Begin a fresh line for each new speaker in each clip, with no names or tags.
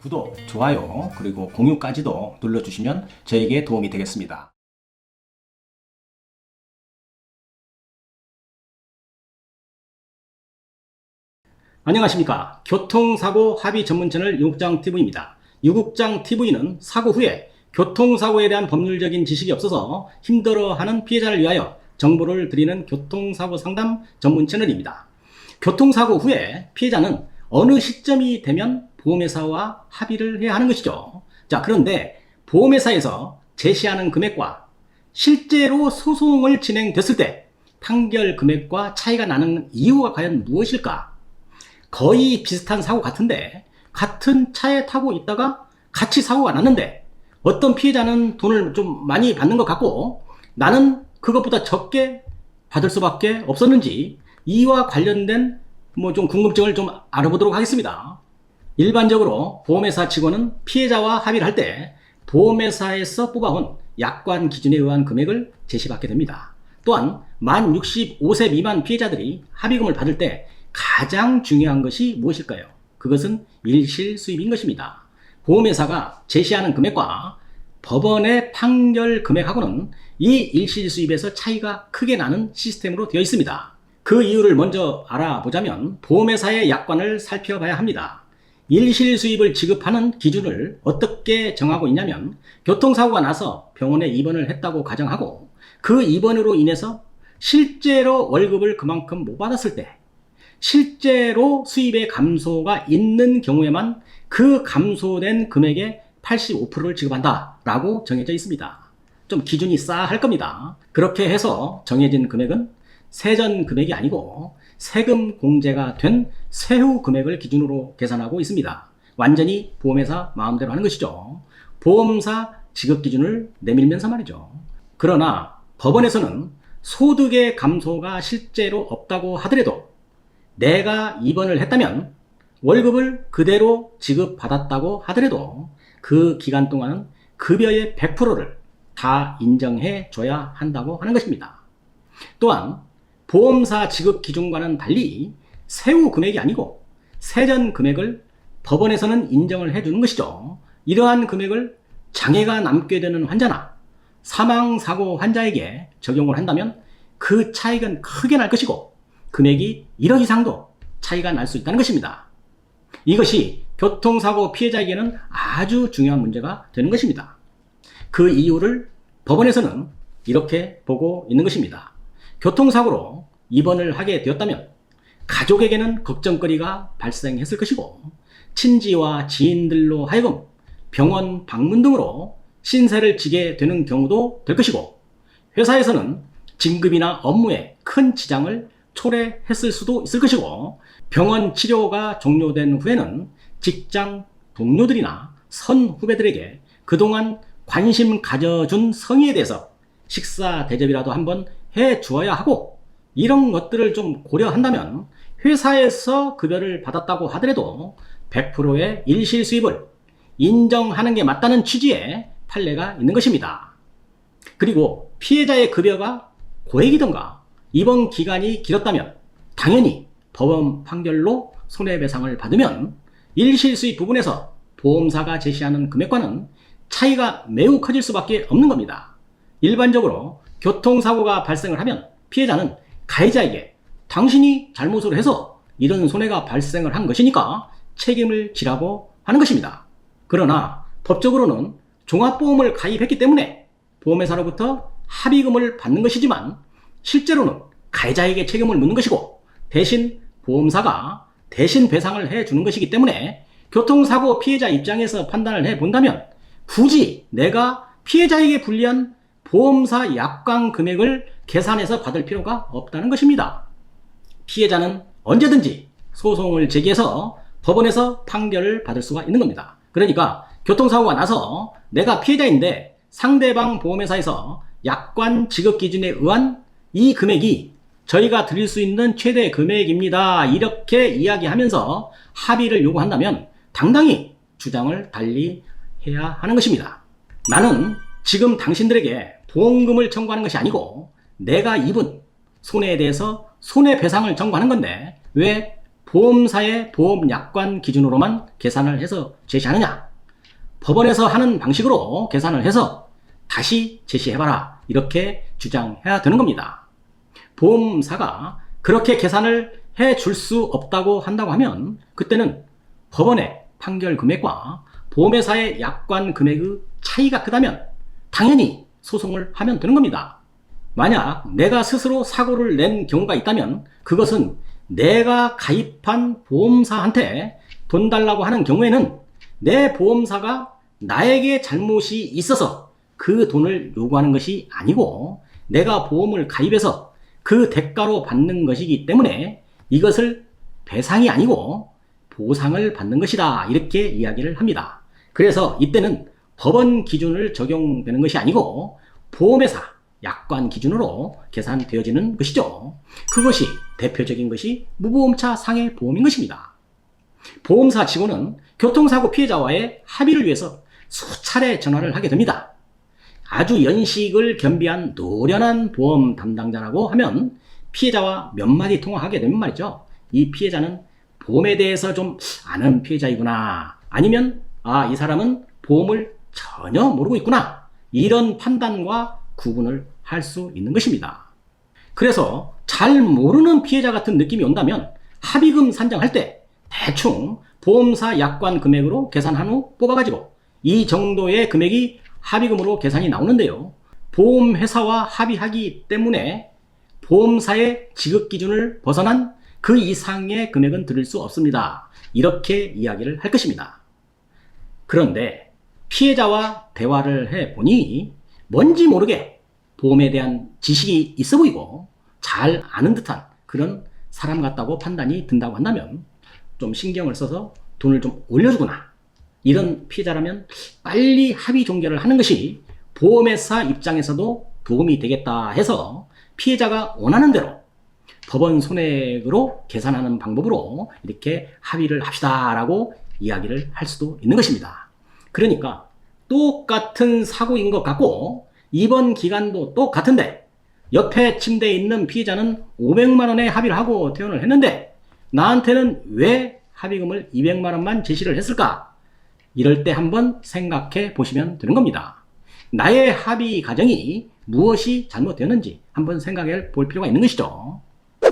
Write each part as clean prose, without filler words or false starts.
구독, 좋아요, 그리고 공유까지도 눌러주시면 저에게 도움이 되겠습니다. 안녕하십니까. 교통사고 합의 전문 채널 유국장TV입니다. 유국장TV는 사고 후에 교통사고에 대한 법률적인 지식이 없어서 힘들어하는 피해자를 위하여 정보를 드리는 교통사고 상담 전문 채널입니다. 교통사고 후에 피해자는 어느 시점이 되면 보험회사와 합의를 해야 하는 것이죠. 자, 그런데 보험회사에서 제시하는 금액과 실제로 소송을 진행됐을 때 판결 금액과 차이가 나는 이유가 과연 무엇일까? 거의 비슷한 사고 같은데 같은 차에 타고 있다가 같이 사고가 났는데 어떤 피해자는 돈을 좀 많이 받는 것 같고 나는 그것보다 적게 받을 수밖에 없었는지 이와 관련된 좀 궁금증을 좀 알아보도록 하겠습니다. 일반적으로 보험회사 직원은 피해자와 합의를 할 때 보험회사에서 뽑아온 약관 기준에 의한 금액을 제시받게 됩니다. 또한 만 65세 미만 피해자들이 합의금을 받을 때 가장 중요한 것이 무엇일까요? 그것은 일실 수입인 것입니다. 보험회사가 제시하는 금액과 법원의 판결 금액하고는 이 일실 수입에서 차이가 크게 나는 시스템으로 되어 있습니다. 그 이유를 먼저 알아보자면 보험회사의 약관을 살펴봐야 합니다. 일실 수입을 지급하는 기준을 어떻게 정하고 있냐면 교통사고가 나서 병원에 입원을 했다고 가정하고 그 입원으로 인해서 실제로 월급을 그만큼 못 받았을 때 실제로 수입의 감소가 있는 경우에만 그 감소된 금액의 85%를 지급한다 라고 정해져 있습니다. 좀 기준이 싸할 겁니다. 그렇게 해서 정해진 금액은 세전 금액이 아니고 세금 공제가 된 세후 금액을 기준으로 계산하고 있습니다. 완전히 보험회사 마음대로 하는 것이죠. 보험사 지급 기준을 내밀면서 말이죠. 그러나 법원에서는 소득의 감소가 실제로 없다고 하더라도 내가 입원을 했다면 월급을 그대로 지급받았다고 하더라도 그 기간 동안은 급여의 100%를 다 인정해 줘야 한다고 하는 것입니다. 또한 보험사 지급 기준과는 달리 세후 금액이 아니고 세전 금액을 법원에서는 인정을 해주는 것이죠. 이러한 금액을 장애가 남게 되는 환자나 사망사고 환자에게 적용을 한다면 그 차익은 크게 날 것이고 금액이 1억 이상도 차이가 날 수 있다는 것입니다. 이것이 교통사고 피해자에게는 아주 중요한 문제가 되는 것입니다. 그 이유를 법원에서는 이렇게 보고 있는 것입니다. 교통사고로 입원을 하게 되었다면 가족에게는 걱정거리가 발생했을 것이고 친지와 지인들로 하여금 병원 방문 등으로 신세를 지게 되는 경우도 될 것이고 회사에서는 진급이나 업무에 큰 지장을 초래했을 수도 있을 것이고 병원 치료가 종료된 후에는 직장 동료들이나 선 후배들에게 그동안 관심 가져준 성의에 대해서 식사 대접이라도 한번 해 주어야 하고 이런 것들을 좀 고려한다면 회사에서 급여를 받았다고 하더라도 100%의 일실 수입을 인정하는 게 맞다는 취지의 판례가 있는 것입니다. 그리고 피해자의 급여가 고액이던가 입원 기간이 길었다면 당연히 법원 판결로 손해배상을 받으면 일실 수입 부분에서 보험사가 제시하는 금액과는 차이가 매우 커질 수밖에 없는 겁니다. 일반적으로 교통사고가 발생을 하면 피해자는 가해자에게 당신이 잘못을 해서 이런 손해가 발생을 한 것이니까 책임을 지라고 하는 것입니다. 그러나 법적으로는 종합보험을 가입했기 때문에 보험회사로부터 합의금을 받는 것이지만 실제로는 가해자에게 책임을 묻는 것이고 대신 보험사가 대신 배상을 해주는 것이기 때문에 교통사고 피해자 입장에서 판단을 해본다면 굳이 내가 피해자에게 불리한 보험사 약관 금액을 계산해서 받을 필요가 없다는 것입니다. 피해자는 언제든지 소송을 제기해서 법원에서 판결을 받을 수가 있는 겁니다. 그러니까 교통사고가 나서 내가 피해자인데 상대방 보험회사에서 약관 지급 기준에 의한 이 금액이 저희가 드릴 수 있는 최대 금액입니다. 이렇게 이야기하면서 합의를 요구한다면 당당히 주장을 달리 해야 하는 것입니다. 나는 지금 당신들에게 보험금을 청구하는 것이 아니고 내가 입은 손해에 대해서 손해배상을 청구하는 건데 왜 보험사의 보험약관 기준으로만 계산을 해서 제시하느냐, 법원에서 하는 방식으로 계산을 해서 다시 제시해봐라, 이렇게 주장해야 되는 겁니다. 보험사가 그렇게 계산을 해줄 수 없다고 한다고 하면 그때는 법원의 판결 금액과 보험회사의 약관 금액의 차이가 크다면 당연히 소송을 하면 되는 겁니다. 만약 내가 스스로 사고를 낸 경우가 있다면 그것은 내가 가입한 보험사한테 돈 달라고 하는 경우에는 내 보험사가 나에게 잘못이 있어서 그 돈을 요구하는 것이 아니고 내가 보험을 가입해서 그 대가로 받는 것이기 때문에 이것을 배상이 아니고 보상을 받는 것이다, 이렇게 이야기를 합니다. 그래서 이때는 법원 기준을 적용되는 것이 아니고 보험회사 약관 기준으로 계산되어지는 것이죠. 그것이 대표적인 것이 무보험차 상해보험인 것입니다. 보험사 직원은 교통사고 피해자와의 합의를 위해서 수차례 전화를 하게 됩니다. 아주 연식을 겸비한 노련한 보험 담당자라고 하면 피해자와 몇 마디 통화하게 되면 말이죠, 이 피해자는 보험에 대해서 좀 아는 피해자이구나, 아니면 이 사람은 보험을 전혀 모르고 있구나, 이런 판단과 구분을 할 수 있는 것입니다. 그래서 잘 모르는 피해자 같은 느낌이 온다면 합의금 산정할 때 대충 보험사 약관 금액으로 계산한 후 뽑아가지고 이 정도의 금액이 합의금으로 계산이 나오는데요, 보험회사와 합의하기 때문에 보험사의 지급 기준을 벗어난 그 이상의 금액은 드릴 수 없습니다, 이렇게 이야기를 할 것입니다. 그런데 피해자와 대화를 해보니 뭔지 모르게 보험에 대한 지식이 있어 보이고 잘 아는 듯한 그런 사람 같다고 판단이 든다고 한다면 좀 신경을 써서 돈을 좀 올려주거나, 이런 피해자라면 빨리 합의 종결을 하는 것이 보험회사 입장에서도 도움이 되겠다 해서 피해자가 원하는 대로 법원 손해액으로 계산하는 방법으로 이렇게 합의를 합시다라고 이야기를 할 수도 있는 것입니다. 그러니까 똑같은 사고인 것 같고 입원 기간도 똑같은데 옆에 침대에 있는 피해자는 500만 원에 합의를 하고 퇴원을 했는데 나한테는 왜 합의금을 200만 원만 제시를 했을까? 이럴 때 한번 생각해 보시면 되는 겁니다. 나의 합의 과정이 무엇이 잘못되었는지 한번 생각해 볼 필요가 있는 것이죠.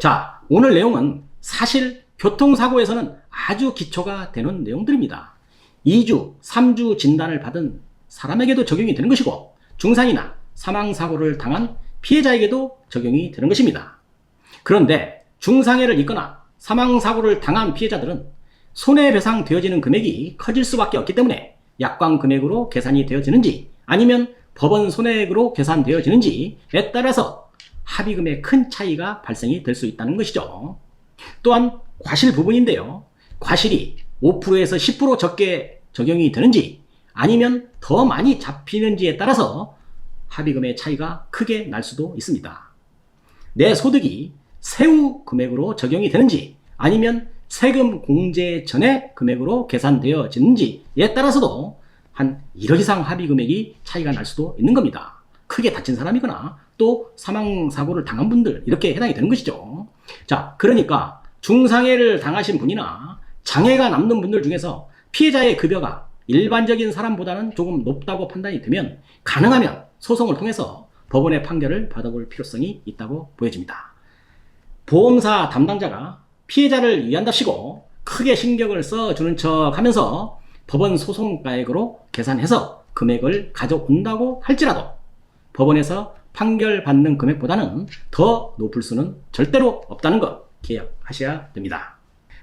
자, 오늘 내용은 사실 교통사고에서는 아주 기초가 되는 내용들입니다. 2주, 3주 진단을 받은 사람에게도 적용이 되는 것이고 중상이나 사망사고를 당한 피해자에게도 적용이 되는 것입니다. 그런데 중상해를 입거나 사망사고를 당한 피해자들은 손해배상 되어지는 금액이 커질 수밖에 없기 때문에 약관 금액으로 계산이 되어지는지 아니면 법원 손해액으로 계산되어지는지에 따라서 합의금에 큰 차이가 발생이 될 수 있다는 것이죠. 또한 과실 부분인데요, 과실이 5%에서 10% 적게 적용이 되는지 아니면 더 많이 잡히는지에 따라서 합의금의 차이가 크게 날 수도 있습니다. 내 소득이 세후 금액으로 적용이 되는지 아니면 세금 공제 전에 금액으로 계산되어지는지에 따라서도 한 1억 이상 합의 금액이 차이가 날 수도 있는 겁니다. 크게 다친 사람이거나 또 사망사고를 당한 분들, 이렇게 해당이 되는 것이죠. 자, 그러니까 중상해를 당하신 분이나 장애가 남는 분들 중에서 피해자의 급여가 일반적인 사람보다는 조금 높다고 판단이 되면 가능하면 소송을 통해서 법원의 판결을 받아볼 필요성이 있다고 보여집니다. 보험사 담당자가 피해자를 위한답시고 크게 신경을 써주는 척 하면서 법원 소송가액으로 계산해서 금액을 가져온다고 할지라도 법원에서 판결받는 금액보다는 더 높을 수는 절대로 없다는 것 기억하셔야 됩니다.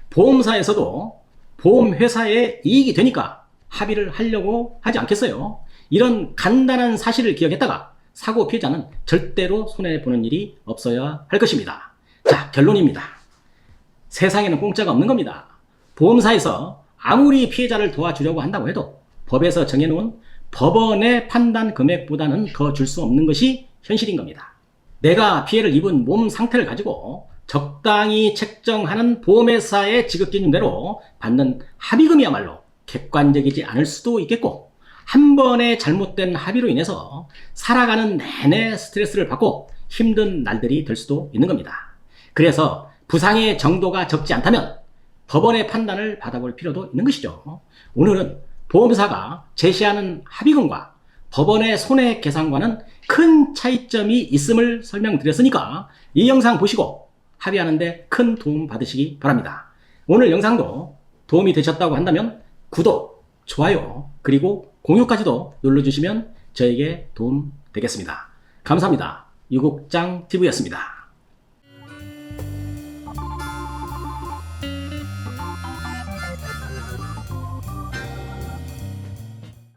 보험사에서도 보험회사에 이익이 되니까 합의를 하려고 하지 않겠어요? 이런 간단한 사실을 기억했다가 사고 피해자는 절대로 손해보는 일이 없어야 할 것입니다. 자, 결론입니다. 세상에는 공짜가 없는 겁니다. 보험사에서 아무리 피해자를 도와주려고 한다고 해도 법에서 정해놓은 법원의 판단 금액보다는 더 줄 수 없는 것이 현실인 겁니다. 내가 피해를 입은 몸 상태를 가지고 적당히 책정하는 보험회사의 지급기준대로 받는 합의금이야말로 객관적이지 않을 수도 있겠고 한 번의 잘못된 합의로 인해서 살아가는 내내 스트레스를 받고 힘든 날들이 될 수도 있는 겁니다. 그래서 부상의 정도가 적지 않다면 법원의 판단을 받아볼 필요도 있는 것이죠. 오늘은 보험사가 제시하는 합의금과 법원의 손해 계산과는 큰 차이점이 있음을 설명드렸으니까 이 영상 보시고 합의하는데 큰 도움 받으시기 바랍니다. 오늘 영상도 도움이 되셨다고 한다면 구독, 좋아요, 그리고 공유까지도 눌러주시면 저에게 도움 되겠습니다. 감사합니다. 유국장TV였습니다.